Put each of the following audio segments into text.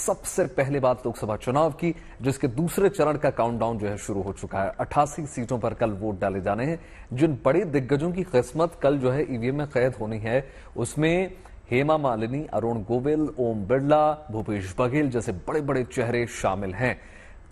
सबसे पहले बात लोकसभा चुनाव की, जिसके दूसरे चरण का काउंटडाउन जो है शुरू हो चुका है। 88 सीटों पर कल वोट डाले जाने हैं। जिन बड़े दिग्गजों की किस्मत कल जो है ईवीएम में कैद होनी है, उसमें हेमा मालिनी, अरुण गोविल, ओम बिरला, भूपेश बघेल जैसे बड़े बड़े चेहरे शामिल हैं।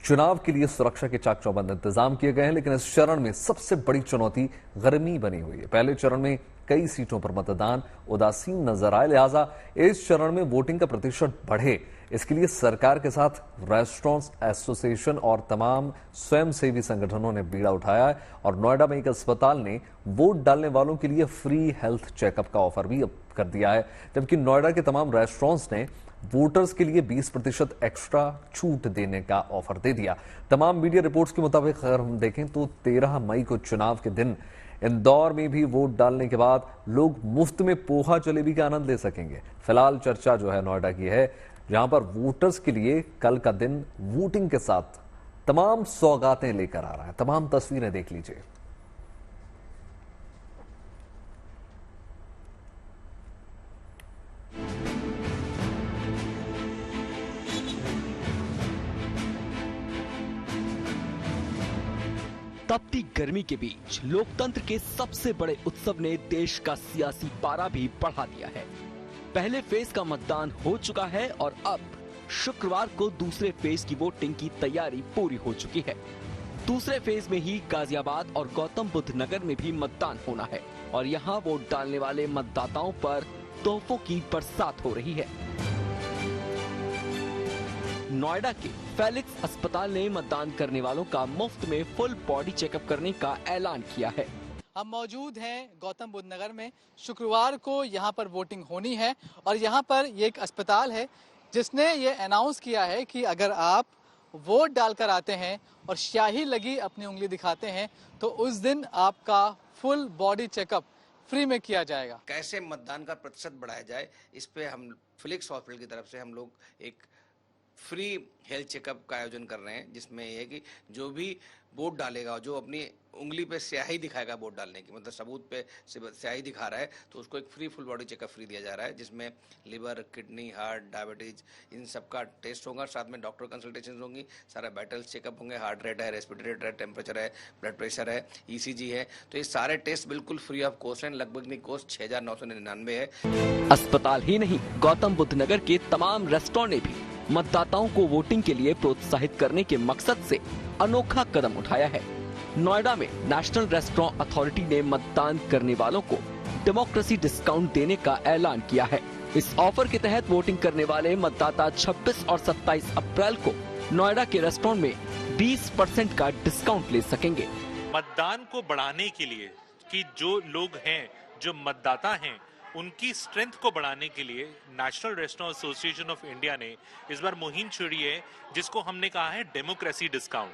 चुनाव के लिए सुरक्षा के चाक चौबंद इंतजाम किए गए हैं, लेकिन इस चरण में सबसे बड़ी चुनौती गर्मी बनी हुई है। पहले चरण में कई सीटों पर मतदान उदासीन नजर आए, लिहाजा इस चरण में वोटिंग का प्रतिशत बढ़े, इसके लिए सरकार के साथ रेस्टोरेंट्स एसोसिएशन और तमाम स्वयंसेवी संगठनों ने बीड़ा उठाया है। और नोएडा में एक अस्पताल ने वोट डालने वालों के लिए फ्री हेल्थ चेकअप का ऑफर भी कर दिया है, जबकि नोएडा के तमाम रेस्टोरेंट्स ने वोटर्स के लिए 20% एक्स्ट्रा छूट देने का ऑफर दे दिया। तमाम मीडिया रिपोर्ट्स के मुताबिक अगर हम देखें तो 13 मई को चुनाव के दिन इंदौर में भी वोट डालने के बाद लोग मुफ्त में पोहा जलेबी का आनंद ले सकेंगे। फिलहाल चर्चा जो है नोएडा की है, जहां पर वोटर्स के लिए कल का दिन वोटिंग के साथ तमाम सौगातें लेकर आ रहा है। तमाम तस्वीरें देख लीजिए। तपती गर्मी के बीच लोकतंत्र के सबसे बड़े उत्सव ने देश का सियासी पारा भी बढ़ा दिया है। पहले फेज का मतदान हो चुका है और अब शुक्रवार को दूसरे फेज की वोटिंग की तैयारी पूरी हो चुकी है। दूसरे फेज में ही गाजियाबाद और गौतम बुद्ध नगर में भी मतदान होना है और यहाँ वोट डालने वाले मतदाताओं पर तोहफों की बरसात हो रही है। नोएडा के फेलिक्स अस्पताल ने मतदान करने वालों का मुफ्त में फुल बॉडी चेकअप करने का ऐलान किया है। हम मौजूद हैं गौतम बुद्ध नगर में। शुक्रवार को यहाँ पर वोटिंग होनी है और यहाँ पर ये एक अस्पताल है जिसने ये अनाउंस किया है कि अगर आप वोट डालकर आते हैं और स्याही लगी अपनी उंगली दिखाते हैं तो उस दिन आपका फुल बॉडी चेकअप फ्री में किया जाएगा। कैसे मतदान का प्रतिशत बढ़ाया जाए, इस पे हम फेलिक्स हॉस्पिटल की तरफ से हम लोग एक फ्री हेल्थ चेकअप का आयोजन कर रहे हैं, जिसमें यह है कि जो भी वोट डालेगा, जो अपनी उंगली पे स्याही दिखाएगा वोट डालने की, मतलब सबूत पे स्याही दिखा रहा है, तो उसको एक free full body checkup free दिया जा रहा है, जिसमें लिवर, किडनी, हार्ट, डायबिटीज, इन सब का टेस्ट होगा। साथ में डॉक्टर कंसल्टेशन होंगी, सारा वाइटल चेकअप होंगे, हार्ट रेट है, रेस्पिरेटरी रेट है, टेम्परेचर है, ब्लड प्रेशर है, ECG है। तो ये सारे टेस्ट बिल्कुल फ्री ऑफ कॉस्ट है। लगभग नहीं कॉस्ट 6,999 है। अस्पताल ही नहीं, गौतम बुद्ध नगर के तमाम रेस्टोरेंट ने भी मतदाताओं को वोटिंग के लिए प्रोत्साहित करने के मकसद से अनोखा कदम उठाया है। नोएडा में नेशनल रेस्टोरेंट अथॉरिटी ने मतदान करने वालों को डेमोक्रेसी डिस्काउंट देने का ऐलान किया है। इस ऑफर के तहत वोटिंग करने वाले मतदाता 26 और 27 अप्रैल को नोएडा के रेस्टोरेंट में 20% का डिस्काउंट ले सकेंगे। मतदान को बढ़ाने के लिए कि जो लोग हैं, जो मतदाता हैं, उनकी स्ट्रेंथ को बढ़ाने के लिए national restaurant association of India ने इस बार मुहिम छेड़ी है, जिसको हमने कहा है डेमोक्रेसी डिस्काउंट,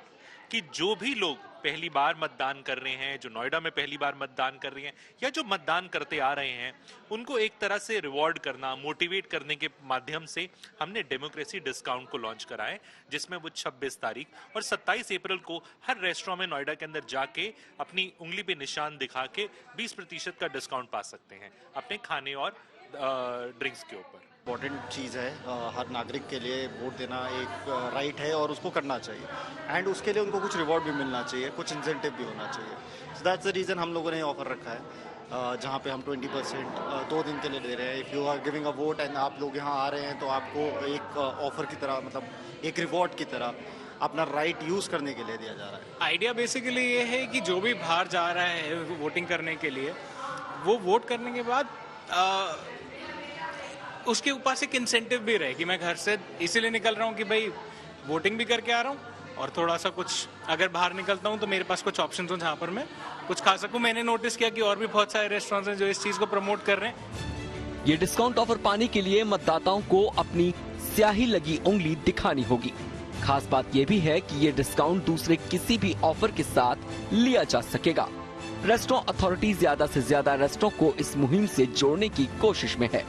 कि जो भी लोग पहली बार मतदान कर रहे हैं, जो नोएडा में पहली बार मतदान कर रहे हैं या जो मतदान करते आ रहे हैं, उनको एक तरह से रिवॉर्ड करना, मोटिवेट करने के माध्यम से हमने डेमोक्रेसी डिस्काउंट को लॉन्च करा है, जिसमें वो 26 तारीख और 27 अप्रैल को हर रेस्टोरेंट में नोएडा के अंदर जाके अपनी उंगली पे निशान दिखा के 20% का डिस्काउंट पा सकते हैं अपने खाने और ड्रिंक्स के ऊपर। इम्पॉर्टेंट चीज़ है, हर नागरिक के लिए वोट देना एक राइट है और उसको करना चाहिए एंड उसके लिए उनको कुछ रिवॉर्ड भी मिलना चाहिए, कुछ इंसेंटिव भी होना चाहिए। सो दैट्स द रीज़न हम लोगों ने ऑफर रखा है, जहाँ पे हम 20% 2 दिन के लिए दे रहे हैं। If you are giving a vote and आप लोग यहाँ आ रहे हैं तो आपको एक ऑफर की तरह, मतलब एक रिवॉर्ड की तरह अपना राइट यूज़ करने के लिए दिया जा रहा है। आइडिया बेसिकली ये है कि जो भी बाहर जा रहा है वोटिंग करने के लिए, वो वोट करने के बाद उसके ऊपर से एक इंसेंटिव भी रहे कि मैं घर से इसीलिए निकल रहा हूँ कि भाई वोटिंग भी करके आ रहा हूँ और थोड़ा सा कुछ अगर बाहर निकलता हूँ तो मेरे पास कुछ ऑप्शंस हो जहाँ पर मैं कुछ खा सकूँ। मैंने नोटिस किया कि और भी बहुत सारे रेस्टोरेंट्स हैं जो इस चीज़ को प्रमोट कर रहे हैं। ये डिस्काउंट ऑफर पाने के लिए मतदाताओं को अपनी स्याही लगी उंगली दिखानी होगी। खास बात यह भी है कि ये डिस्काउंट दूसरे किसी भी ऑफर के साथ लिया जा सकेगा। रेस्टोरेंट अथॉरिटी ज्यादा से ज्यादा रेस्टोरेंट को इस मुहिम से जोड़ने की कोशिश में है।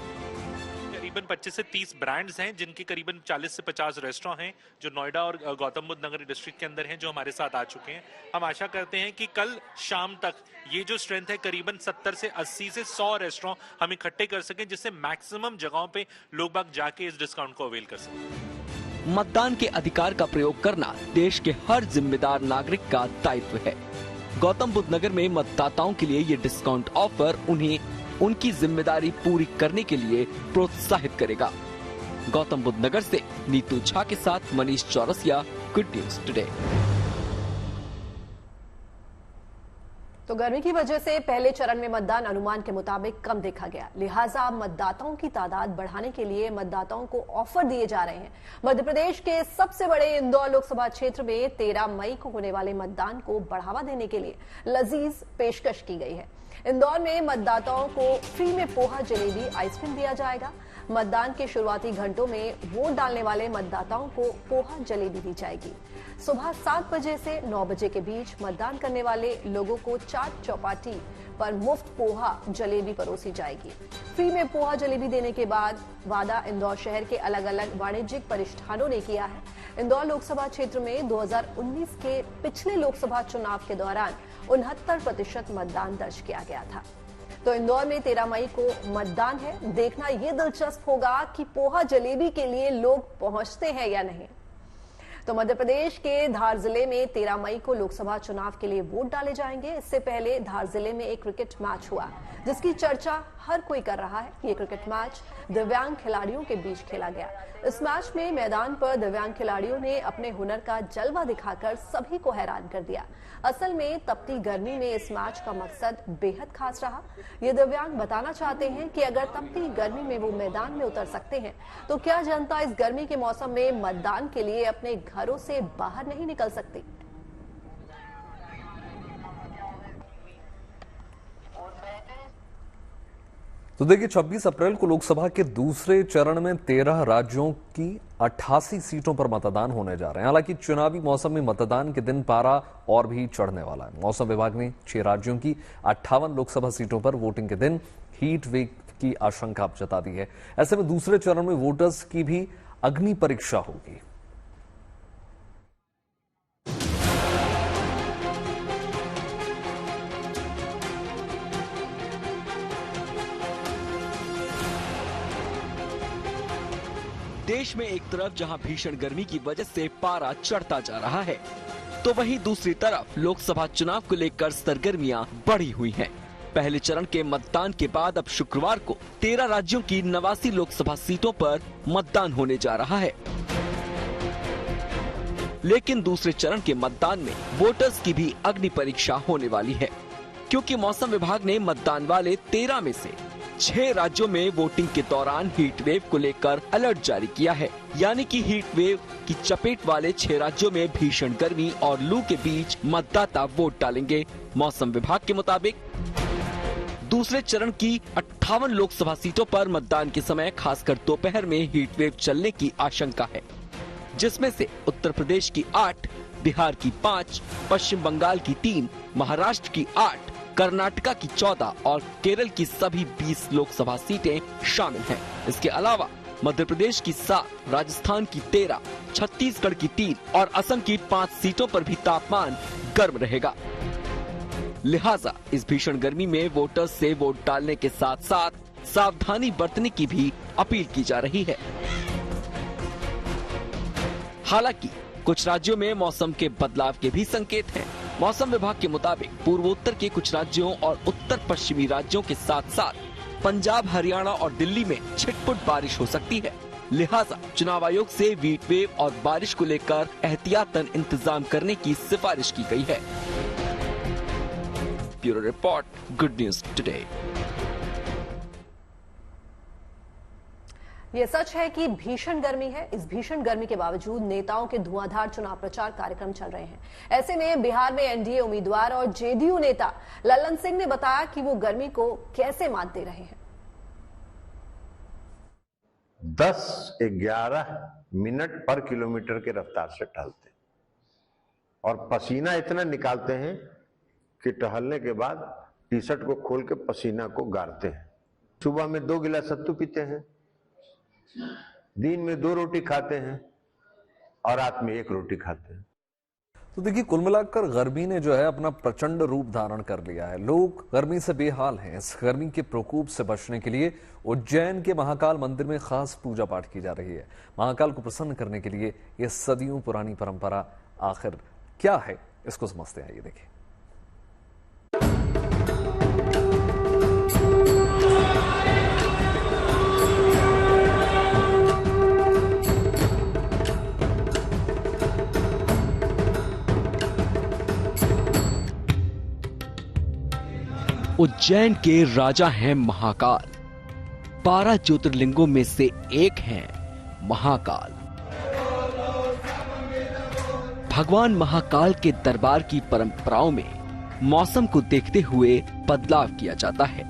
करीबन करीबन 25 से 30 ब्रांड्स हैं, जिनके करीबन 40 से 50 रेस्टोरेंट हैं जो नोएडा और गौतम बुद्ध नगर डिस्ट्रिक्ट के अंदर हैं, जो हमारे साथ आ चुके हैं। हम आशा करते हैं कि कल शाम तक ये जो स्ट्रेंथ है करीबन 70 से 80 से 100 रेस्टोरेंट हम इकट्ठे कर सकें, जिससे मैक्सिमम जगहों पे लोग बाग जाके इस डिस्काउंट को अवेल कर सकें। मतदान के अधिकार का प्रयोग करना देश के हर जिम्मेदार नागरिक का दायित्व है। गौतम बुद्ध नगर में मतदाताओं के लिए ये डिस्काउंट ऑफर उन्हें उनकी जिम्मेदारी पूरी करने के लिए प्रोत्साहित करेगा। गौतम बुद्ध नगर से नीतू झा के साथ Manish Chaurasia, good news today. तो गर्मी की वजह से पहले चरण में मतदान अनुमान के मुताबिक कम देखा गया, लिहाजा मतदाताओं की तादाद बढ़ाने के लिए मतदाताओं को ऑफर दिए जा रहे हैं। मध्य प्रदेश के सबसे बड़े इंदौर लोकसभा क्षेत्र में 13 मई को होने वाले मतदान को बढ़ावा देने के लिए लजीज पेशकश की गई है। इंदौर में मतदाताओं को फ्री में पोहा, जलेबी, आइसक्रीम दिया जाएगा। मतदान के शुरुआती घंटों में वोट डालने वाले मतदाताओं को पोहा, जलेबी दी जाएगी। सुबह 7 बजे से 9 बजे के बीच मतदान करने वाले लोगों को चाट चौपाटी पर मुफ्त पोहा, जलेबी परोसी जाएगी। फ्री में पोहा, जलेबी देने के बाद वादा इंदौर शहर के अलग अलग वाणिज्यिक प्रतिष्ठानों ने किया है। इंदौर लोकसभा क्षेत्र में 2019 के पिछले लोकसभा चुनाव के दौरान 69% मतदान दर्ज किया गया था। तो इंदौर में 13 मई को मतदान है। देखना ये दिलचस्प होगा कि पोहा, जलेबी के लिए लोग पहुंचते हैं या नहीं। तो मध्य प्रदेश के धार जिले में 13 मई को लोकसभा चुनाव के लिए वोट डाले जाएंगे। इससे पहले धार जिले में एक क्रिकेट मैच हुआ, जिसकी चर्चा हर कोई कर रहा है। ये क्रिकेट मैच दिव्यांग खिलाड़ियों के बीच खेला गया। इस मैच में मैदान पर दिव्यांग खिलाड़ियों ने अपने हुनर का जलवा दिखाकर सभी को हैरान कर दिया। असल में तपती गर्मी में इस मैच का मकसद बेहद खास रहा। ये दिव्यांग बताना चाहते हैं कि अगर तपती गर्मी में वो मैदान में उतर सकते हैं तो क्या जनता इस गर्मी के मौसम में मतदान के लिए अपने घरों से बाहर नहीं निकल सकती। तो देखिए, 26 अप्रैल को लोकसभा के दूसरे चरण में 13 राज्यों की 88 सीटों पर मतदान होने जा रहे हैं। हालांकि चुनावी मौसम में मतदान के दिन पारा और भी चढ़ने वाला है। मौसम विभाग ने 6 राज्यों की 58 लोकसभा सीटों पर वोटिंग के दिन हीट वेव की आशंका जता दी है। ऐसे में दूसरे चरण में वोटर्स की भी अग्नि परीक्षा होगी। देश में एक तरफ जहां भीषण गर्मी की वजह से पारा चढ़ता जा रहा है, तो वहीं दूसरी तरफ लोकसभा चुनाव को लेकर सरगर्मियां बढ़ी हुई हैं। पहले चरण के मतदान के बाद अब शुक्रवार को 13 राज्यों की 89 लोकसभा सीटों पर मतदान होने जा रहा है। लेकिन दूसरे चरण के मतदान में वोटर्स की भी अग्नि परीक्षा होने वाली है, क्योंकि मौसम विभाग ने मतदान वाले 13 में से 6 राज्यों में वोटिंग के दौरान हीट वेव को लेकर अलर्ट जारी किया है। यानी कि हीट वेव की चपेट वाले 6 राज्यों में भीषण गर्मी और लू के बीच मतदाता वोट डालेंगे। मौसम विभाग के मुताबिक दूसरे चरण की 58 लोकसभा सीटों पर मतदान के समय खासकर दोपहर में हीट वेव चलने की आशंका है, जिसमें से उत्तर प्रदेश की 8, बिहार की 5, पश्चिम बंगाल की 3, महाराष्ट्र की 8, कर्नाटका की 14 और केरल की सभी 20 लोकसभा सीटें शामिल हैं। इसके अलावा मध्य प्रदेश की 7, राजस्थान की 13, छत्तीसगढ़ की 3 और असम की 5 सीटों पर भी तापमान गर्म रहेगा। लिहाजा इस भीषण गर्मी में वोटर्स से वोट डालने के साथ साथ सावधानी बरतने की भी अपील की जा रही है। हालांकि कुछ राज्यों में मौसम के बदलाव के भी संकेत हैं। मौसम विभाग के मुताबिक पूर्वोत्तर के कुछ राज्यों और उत्तर पश्चिमी राज्यों के साथ साथ पंजाब, हरियाणा और दिल्ली में छिटपुट बारिश हो सकती है। लिहाजा चुनाव आयोग से हीट वेव और बारिश को लेकर एहतियातन इंतजाम करने की सिफारिश की गई है। Bureau report, good news today. ये सच है कि भीषण गर्मी है। इस भीषण गर्मी के बावजूद नेताओं के धुआंधार चुनाव प्रचार कार्यक्रम चल रहे हैं। ऐसे में बिहार में एनडीए उम्मीदवार और जेडीयू नेता ललन सिंह ने बताया कि वो गर्मी को कैसे मात दे रहे हैं। 10-11 मिनट पर किलोमीटर के रफ्तार से टहलते और पसीना इतना निकालते हैं कि टहलने के बाद टी शर्ट को खोल के पसीना को गारते हैं। सुबह में 2 गिलास सत्तू पीते हैं, दिन में 2 रोटी खाते हैं और रात में 1 रोटी खाते हैं। तो देखिए, कुल मिलाकर गर्मी ने जो है अपना प्रचंड रूप धारण कर लिया है। लोग गर्मी से बेहाल हैं। इस गर्मी के प्रकोप से बचने के लिए उज्जैन के महाकाल मंदिर में खास पूजा पाठ की जा रही है। महाकाल को प्रसन्न करने के लिए यह सदियों पुरानी परंपरा आखिर क्या है, इसको समझते हैं। आइए देखिए। उज्जैन के राजा हैं महाकाल। 12 ज्योतिर्लिंगों में से एक हैं महाकाल। भगवान महाकाल के दरबार की परंपराओं में मौसम को देखते हुए बदलाव किया जाता है।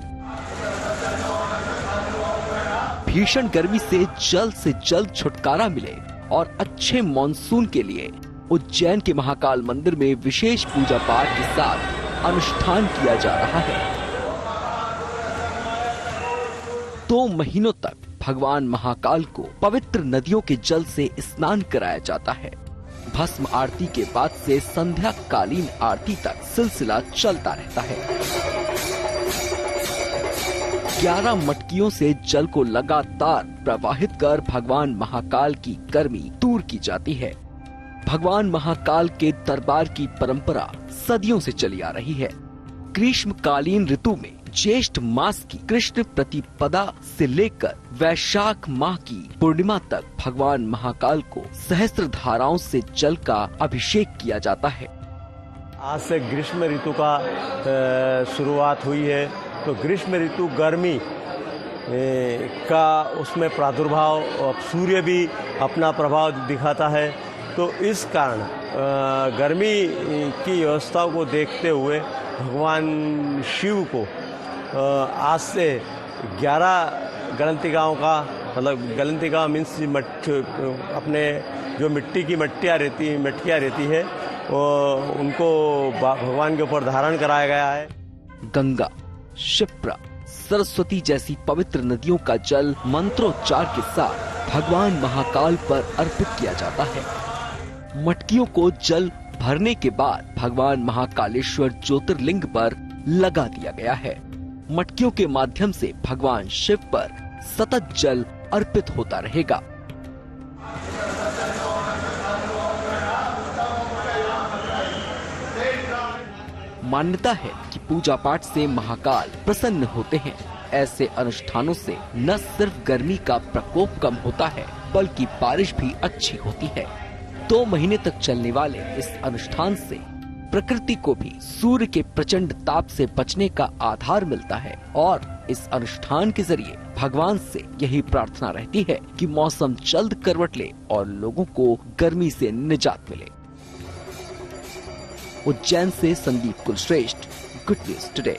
भीषण गर्मी से जल्द छुटकारा मिले और अच्छे मॉनसून के लिए उज्जैन के महाकाल मंदिर में विशेष पूजा पाठ के साथ अनुष्ठान किया जा रहा है। 2 महीनों तक भगवान महाकाल को पवित्र नदियों के जल से स्नान कराया जाता है। भस्म आरती के बाद से संध्या कालीन आरती तक सिलसिला चलता रहता है। 11 मटकियों से जल को लगातार प्रवाहित कर भगवान महाकाल की गर्मी दूर की जाती है। भगवान महाकाल के दरबार की परंपरा सदियों से चली आ रही है। ग्रीष्मकालीन ऋतु में ज्येष्ठ मास की कृष्ण प्रतिपदा से लेकर वैशाख माह की पूर्णिमा तक भगवान महाकाल को सहस्त्र धाराओं से जल का अभिषेक किया जाता है। आज से ग्रीष्म ऋतु का शुरुआत हुई है, तो ग्रीष्म ऋतु गर्मी का उसमें प्रादुर्भाव और सूर्य भी अपना प्रभाव दिखाता है। तो इस कारण गर्मी की व्यवस्थाओं को देखते हुए भगवान शिव को आज से 11 गलंतिकाओं का, मतलब गलंतिका मीन्स अपने जो मिट्टी की मटकियाँ रहती है वो उनको भगवान के ऊपर धारण कराया गया है। गंगा, क्षिप्रा, सरस्वती जैसी पवित्र नदियों का जल मंत्रोच्चार के साथ भगवान महाकाल पर अर्पित किया जाता है। मटकियों को जल भरने के बाद भगवान महाकालेश्वर ज्योतिर्लिंग पर लगा दिया गया है। मटकियों के माध्यम से भगवान शिव पर सतत जल अर्पित होता रहेगा। मान्यता है कि पूजा पाठ से महाकाल प्रसन्न होते हैं। ऐसे अनुष्ठानों से न सिर्फ गर्मी का प्रकोप कम होता है, बल्कि बारिश भी अच्छी होती है। 2 महीने तक चलने वाले इस अनुष्ठान से प्रकृति को भी सूर्य के प्रचंड ताप से बचने का आधार मिलता है और इस अनुष्ठान के जरिए भगवान से यही प्रार्थना रहती है कि मौसम जल्द करवट ले और लोगों को गर्मी से निजात मिले। उज्जैन से Sandeep Kulshreshtha, good news today.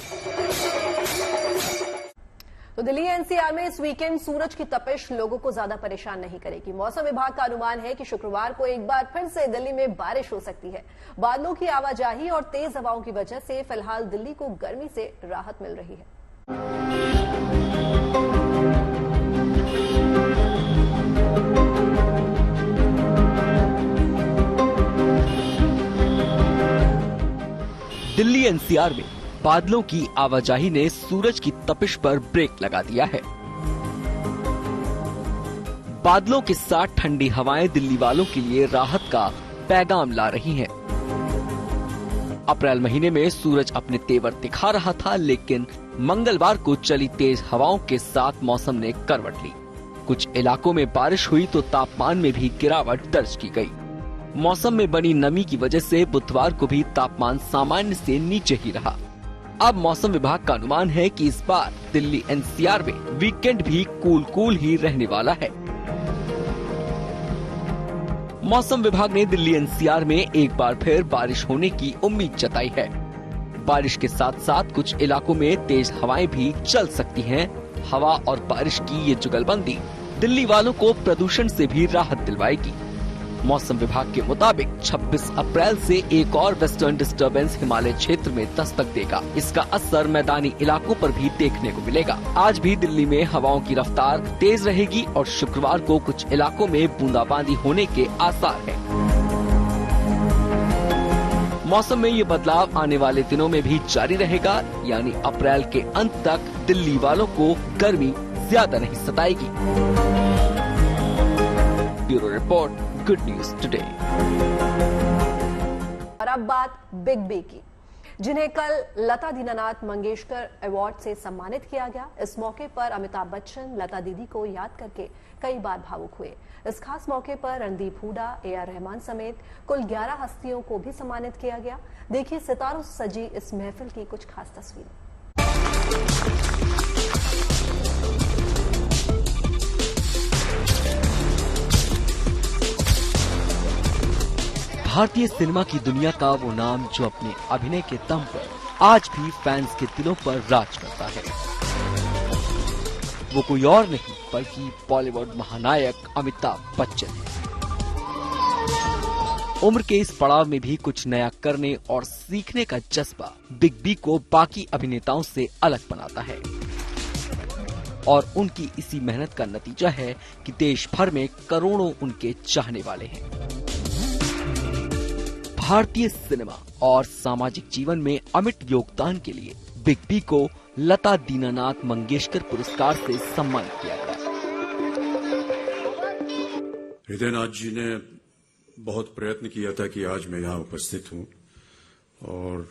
तो दिल्ली एनसीआर में इस वीकेंड सूरज की तपिश लोगों को ज्यादा परेशान नहीं करेगी। मौसम विभाग का अनुमान है कि शुक्रवार को एक बार फिर से दिल्ली में बारिश हो सकती है। बादलों की आवाजाही और तेज हवाओं की वजह से फिलहाल दिल्ली को गर्मी से राहत मिल रही है। दिल्ली एनसीआर में बादलों की आवाजाही ने सूरज की तपिश पर ब्रेक लगा दिया है। बादलों के साथ ठंडी हवाएं दिल्ली वालों के लिए राहत का पैगाम ला रही हैं। अप्रैल महीने में सूरज अपने तेवर दिखा रहा था, लेकिन मंगलवार को चली तेज हवाओं के साथ मौसम ने करवट ली। कुछ इलाकों में बारिश हुई तो तापमान में भी गिरावट दर्ज की गई। मौसम में बनी नमी की वजह से बुधवार को भी तापमान सामान्य से नीचे ही रहा। अब मौसम विभाग का अनुमान है कि इस बार दिल्ली एनसीआर में वीकेंड भी कूल ही रहने वाला है। मौसम विभाग ने दिल्ली एनसीआर में एक बार फिर बारिश होने की उम्मीद जताई है। बारिश के साथ साथ कुछ इलाकों में तेज हवाएं भी चल सकती हैं। हवा और बारिश की ये जुगलबंदी दिल्ली वालों को प्रदूषण से भी राहत दिलवाएगी। मौसम विभाग के मुताबिक 26 अप्रैल से एक और वेस्टर्न डिस्टर्बेंस हिमालय क्षेत्र में दस्तक देगा। इसका असर मैदानी इलाकों पर भी देखने को मिलेगा। आज भी दिल्ली में हवाओं की रफ्तार तेज रहेगी और शुक्रवार को कुछ इलाकों में बूंदाबांदी होने के आसार हैं। मौसम में ये बदलाव आने वाले दिनों में भी जारी रहेगा, यानी अप्रैल के अंत तक दिल्ली वालों को गर्मी ज्यादा नहीं सताएगी। Bureau report, good news today. और अब बात बिग बी की, जिन्हें कल लता दीनानाथ मंगेशकर अवार्ड से सम्मानित किया गया। इस मौके पर अमिताभ बच्चन लता दीदी को याद करके कई बार भावुक हुए। इस खास मौके पर रणदीप हुडा, AR रहमान समेत कुल 11 हस्तियों को भी सम्मानित किया गया। देखिए सितारों से सजी इस महफिल की कुछ खास तस्वीरें। भारतीय सिनेमा की दुनिया का वो नाम जो अपने अभिनय के दम पर आज भी फैंस के दिलों पर राज करता है, वो कोई और नहीं बल्कि बॉलीवुड महानायक अमिताभ बच्चन है। उम्र के इस पड़ाव में भी कुछ नया करने और सीखने का जज्बा बिग बी को बाकी अभिनेताओं से अलग बनाता है और उनकी इसी मेहनत का नतीजा है कि देश भर में करोड़ों उनके चाहने वाले हैं। भारतीय सिनेमा और सामाजिक जीवन में अमिट योगदान के लिए बिग बी को लता दीनानाथ मंगेशकर पुरस्कार से सम्मानित किया गया। हृदयनाथ जी ने बहुत प्रयत्न किया था कि आज मैं यहाँ उपस्थित हूँ और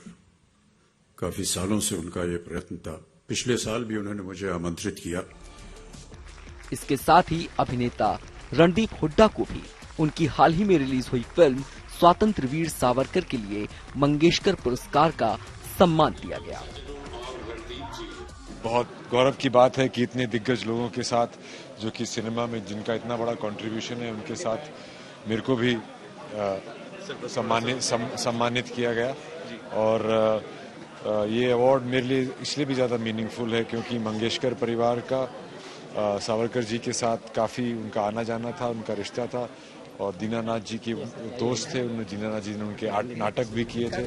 काफी सालों से उनका ये प्रयत्न था। पिछले साल भी उन्होंने मुझे आमंत्रित किया। इसके साथ ही अभिनेता रणदीप हुड्डा को भी उनकी हाल ही में रिलीज हुई फिल्म स्वातंत्र वीर सावरकर के लिए मंगेशकर पुरस्कार का सम्मान दिया गया। बहुत गौरव की बात है कि इतने दिग्गज लोगों के साथ, जो कि सिनेमा में जिनका इतना बड़ा कंट्रीब्यूशन है, उनके साथ मेरे को भी सम्मानित किया गया। और ये अवार्ड मेरे लिए इसलिए भी ज़्यादा मीनिंगफुल है क्योंकि मंगेशकर परिवार का सावरकर जी के साथ काफ़ी उनका आना जाना था, उनका रिश्ता था और दीनानाथ जी के दोस्त थे। दीनानाथ जी ने उनके नाटक भी किए थे।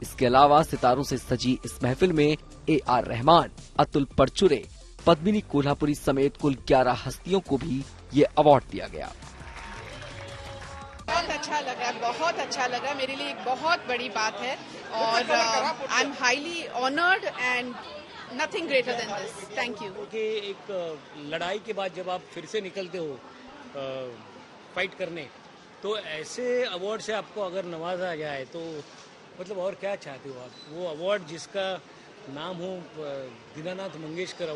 इसके अलावा सितारों से सजी इस महफिल में AR रहमान, अतुल परचुरे, पद्मिनी कोल्हापुरी समेत कुल 11 हस्तियों को भी ये अवार्ड दिया गया। बहुत अच्छा लगा। मेरे लिए एक बहुत बड़ी बात है और I am highly honoured and nothing greater than this. Thank you. एक लड़ाई के बाद जब आप फिर से निकलते हो फाइट करने, तो ऐसे अवार्ड से आपको अगर नवाजा जाए तो मतलब और क्या चाहते हो आप? वो अवार्ड जिसका नाम हो दीनानाथ मंगेशकर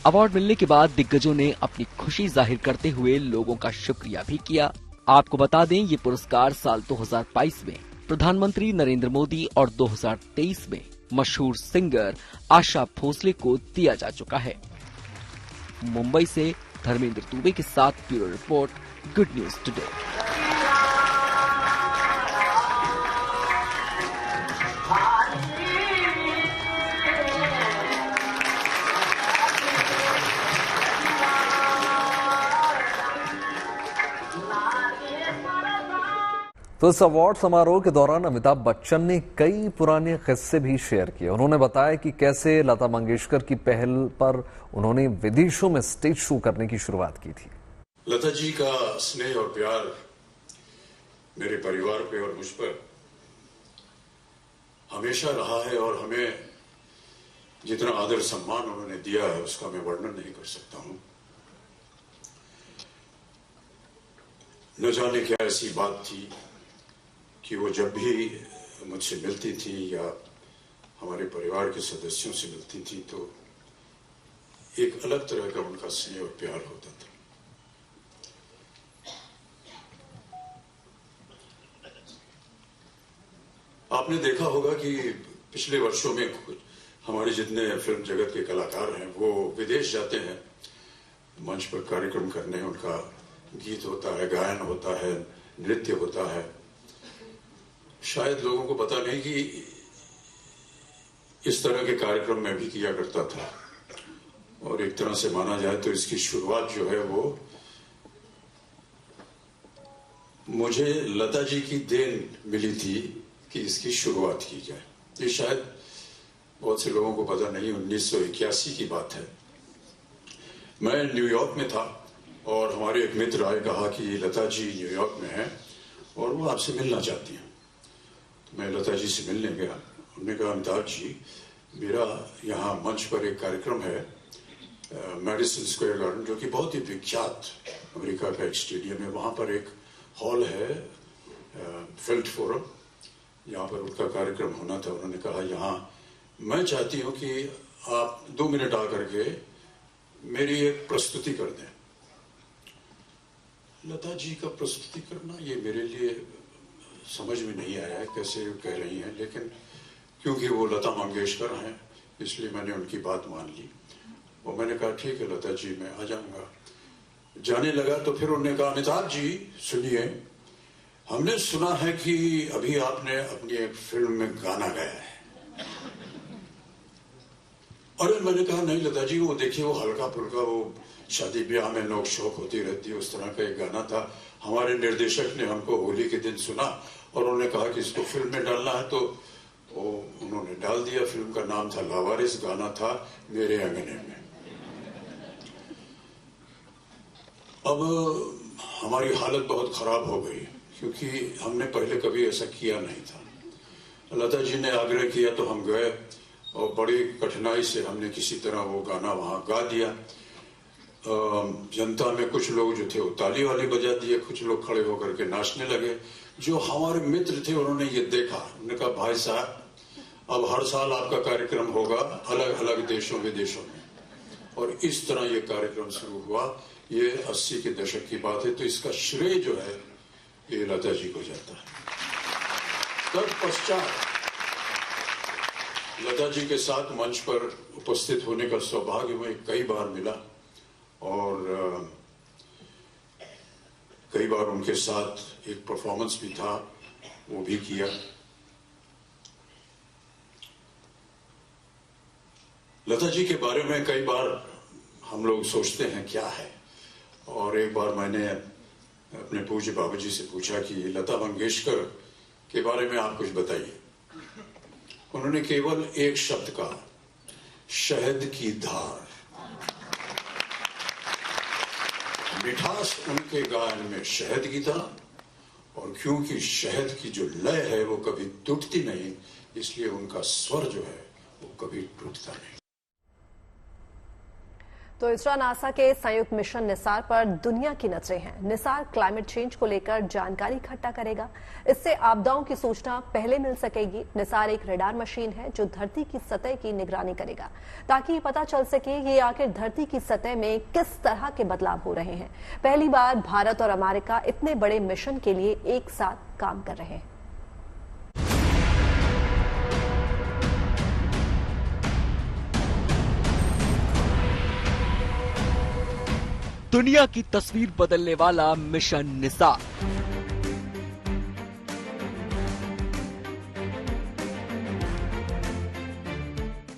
अवार्ड मिलने के बाद दिग्गजों ने अपनी खुशी जाहिर करते हुए लोगों का शुक्रिया भी किया। आपको बता दें, ये पुरस्कार साल 2022 में प्रधानमंत्री नरेंद्र मोदी और 2023 में मशहूर सिंगर आशा भोसले को दिया जा चुका है। मुंबई से धर्मेंद्र दुबे के साथ bureau report, good news today. तो इस अवार्ड समारोह के दौरान अमिताभ बच्चन ने कई पुराने किस्से भी शेयर किए। उन्होंने बताया कि कैसे लता मंगेशकर की पहल पर उन्होंने विदेशों में स्टेज शो करने की शुरुआत की थी। लता जी का स्नेह और प्यार मेरे परिवार पे और मुझ पर हमेशा रहा है और हमें जितना आदर सम्मान उन्होंने दिया है उसका मैं वर्णन नहीं कर सकता हूं। न जाने क्या ऐसी बात थी कि वो जब भी मुझसे मिलती थी या हमारे परिवार के सदस्यों से मिलती थी तो एक अलग तरह का उनका स्नेह और प्यार होता था। आपने देखा होगा कि पिछले वर्षों में हमारे जितने फिल्म जगत के कलाकार हैं वो विदेश जाते हैं मंच पर कार्यक्रम करने। उनका गीत होता है, गायन होता है, नृत्य होता है। शायद लोगों को पता नहीं कि इस तरह के कार्यक्रम मैं भी किया करता था और एक तरह से माना जाए तो इसकी शुरुआत जो है वो मुझे लता जी की देन मिली थी कि इसकी शुरुआत की जाए। ये शायद बहुत से लोगों को पता नहीं, 1981 की बात है। मैं न्यूयॉर्क में था और हमारे एक मित्र आए, कहा कि लता जी न्यूयॉर्क में हैं और वो आपसे मिलना चाहती हैं। तो मैं लता जी से मिलने गया। उन्होंने कहा, अमिताभ जी, मेरा यहाँ मंच पर एक कार्यक्रम है मेडिसन स्क्वायर गार्डन, जो कि बहुत ही विख्यात अमेरिका का एक स्टेडियम है। वहाँ पर एक हॉल है, फिल्ड फोरम, यहाँ पर उनका कार्यक्रम होना था। उन्होंने कहा, यहाँ मैं चाहती हूँ कि आप 2 मिनट आकर के मेरी एक प्रस्तुति कर दें। लता जी का प्रस्तुति करना, ये मेरे लिए समझ में नहीं आया है कैसे कह रही हैं, लेकिन क्योंकि वो लता मंगेशकर हैं इसलिए मैंने उनकी बात मान ली और मैंने कहा, ठीक है लता जी, मैं आ जाऊंगा। जाने लगा तो फिर उन्होंने कहा, अमिताभ जी सुनिए, हमने सुना है कि अभी आपने अपनी एक फिल्म में गाना गाया है। अरे मैंने कहा, नहीं लता जी, वो देखिए, वो हल्का फुल्का, वो शादी ब्याह में नोक शोक होती रहती है, उस तरह का एक गाना था। हमारे निर्देशक ने हमको होली के दिन सुना और उन्होंने कहा कि इसको फिल्म में डालना है, तो वो उन्होंने डाल दिया। फिल्म का नाम था लावारिस, गाना था मेरे अंगने में। अब हमारी हालत बहुत खराब हो गई क्योंकि हमने पहले कभी ऐसा किया नहीं था। लता जी ने आग्रह किया तो हम गए और बड़ी कठिनाई से हमने किसी तरह वो गाना वहां गा दिया। जनता में कुछ लोग जो थे वो ताली वाली बजा दिए, कुछ लोग खड़े होकर के नाचने लगे। जो हमारे मित्र थे उन्होंने ये देखा, उन्होंने कहा, भाई साहब, अब हर साल आपका कार्यक्रम होगा अलग अलग देशों विदेशों में, और इस तरह ये कार्यक्रम शुरू हुआ। ये 80 के दशक की बात है, तो इसका श्रेय जो है ये लता जी को जाता है। तत्पश्चात लता जी के साथ मंच पर उपस्थित होने का सौभाग्य मुझे कई बार मिला और कई बार उनके साथ एक परफॉर्मेंस भी था, वो भी किया। लता जी के बारे में कई बार हम लोग सोचते हैं क्या है, और एक बार मैंने अपने पूज्य बाबूजी से पूछा कि लता मंगेशकर के बारे में आप कुछ बताइए। उन्होंने केवल एक शब्द कहा, शहद की धार। मिठास उनके गायन में शहद की था, और क्योंकि शहद की जो लय है वो कभी टूटती नहीं, इसलिए उनका स्वर जो है वो कभी टूटता नहीं। तो इसरो नासा के संयुक्त मिशन निसार पर दुनिया की नजरें हैं। निसार क्लाइमेट चेंज को लेकर जानकारी इकट्ठा करेगा, इससे आपदाओं की सूचना पहले मिल सकेगी। निसार एक रडार मशीन है जो धरती की सतह की निगरानी करेगा, ताकि ये पता चल सके कि आखिर धरती की सतह में किस तरह के बदलाव हो रहे हैं। पहली बार भारत और अमेरिका इतने बड़े मिशन के लिए एक साथ काम कर रहे हैं। दुनिया की तस्वीर बदलने वाला मिशन निसार।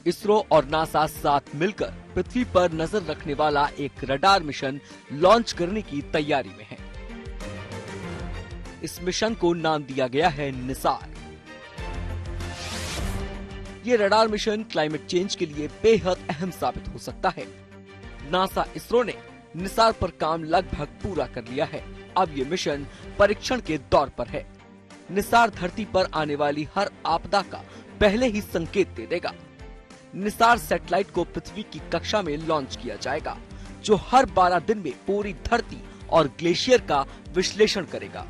इसरो और नासा साथ मिलकर पृथ्वी पर नजर रखने वाला एक रडार मिशन लॉन्च करने की तैयारी में है। इस मिशन को नाम दिया गया है निसार। ये रडार मिशन क्लाइमेट चेंज के लिए बेहद अहम साबित हो सकता है। नासा इसरो ने निसार पर काम लगभग पूरा कर लिया है। अब ये मिशन परीक्षण के दौर पर है। निसार धरती पर आने वाली हर आपदा का पहले ही संकेत दे देगा। निसार सैटेलाइट को पृथ्वी की कक्षा में लॉन्च किया जाएगा, जो हर 12 दिन में पूरी धरती और ग्लेशियर का विश्लेषण करेगा।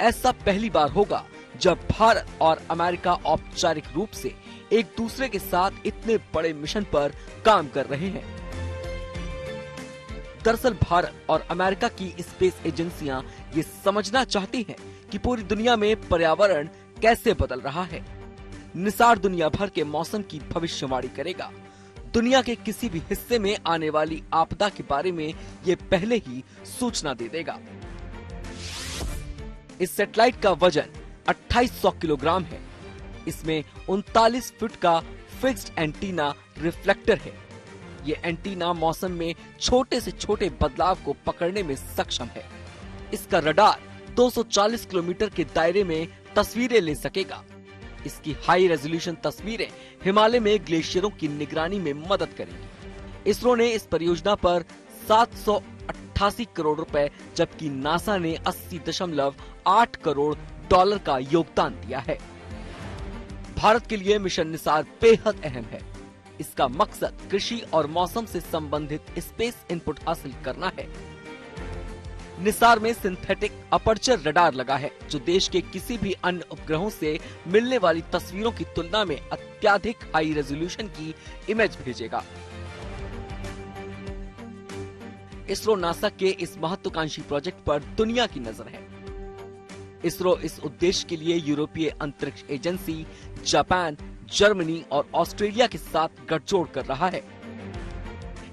ऐसा पहली बार होगा जब भारत और अमेरिका औपचारिक रूप से एक दूसरे के साथ इतने बड़े मिशन पर काम कर रहे हैं। दरअसल भारत और अमेरिका की स्पेस एजेंसियां ये समझना चाहती हैं कि पूरी दुनिया में पर्यावरण कैसे बदल रहा है। निसार दुनिया भर के मौसम की भविष्यवाणी करेगा। दुनिया के किसी भी हिस्से में आने वाली आपदा के बारे में ये पहले ही सूचना दे देगा। इस सैटेलाइट का वजन 2800 किलोग्राम है। इसमें 39 फुट का फिक्स्ड एंटीना रिफ्लेक्टर है। ये एंटीना मौसम में छोटे से छोटे बदलाव को पकड़ने में सक्षम है। इसका रडार 240 किलोमीटर के दायरे में तस्वीरें ले सकेगा। इसकी हाई रेजोल्यूशन तस्वीरें हिमालय में ग्लेशियरों की निगरानी में मदद करेंगी। इसरो ने इस परियोजना पर 788 करोड़ रुपए, जबकि नासा ने 80.8 करोड़ डॉलर का योगदान दिया है। भारत के लिए मिशन निसार बेहद अहम है। इसका मकसद कृषि और मौसम से संबंधित स्पेस इनपुट हासिल करना है। निसार में सिंथेटिक अपर्चर रडार लगा है, जो देश के किसी भी अन्य उपग्रहों से मिलने वाली तस्वीरों की तुलना में अत्यधिक हाई रेजोल्यूशन की इमेज भेजेगा। इसरो नासा के इस महत्वाकांक्षी प्रोजेक्ट पर दुनिया की नजर है। इसरो इस उद्देश्य के लिए यूरोपीय अंतरिक्ष एजेंसी, जापान, जर्मनी और ऑस्ट्रेलिया के साथ गठजोड़ कर रहा है।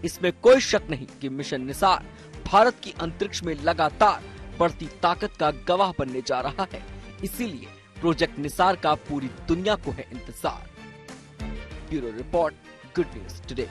इसमें कोई शक नहीं कि मिशन निसार भारत की अंतरिक्ष में लगातार बढ़ती ताकत का गवाह बनने जा रहा है। इसीलिए प्रोजेक्ट निसार का पूरी दुनिया को है इंतजार। Bureau report, good news today.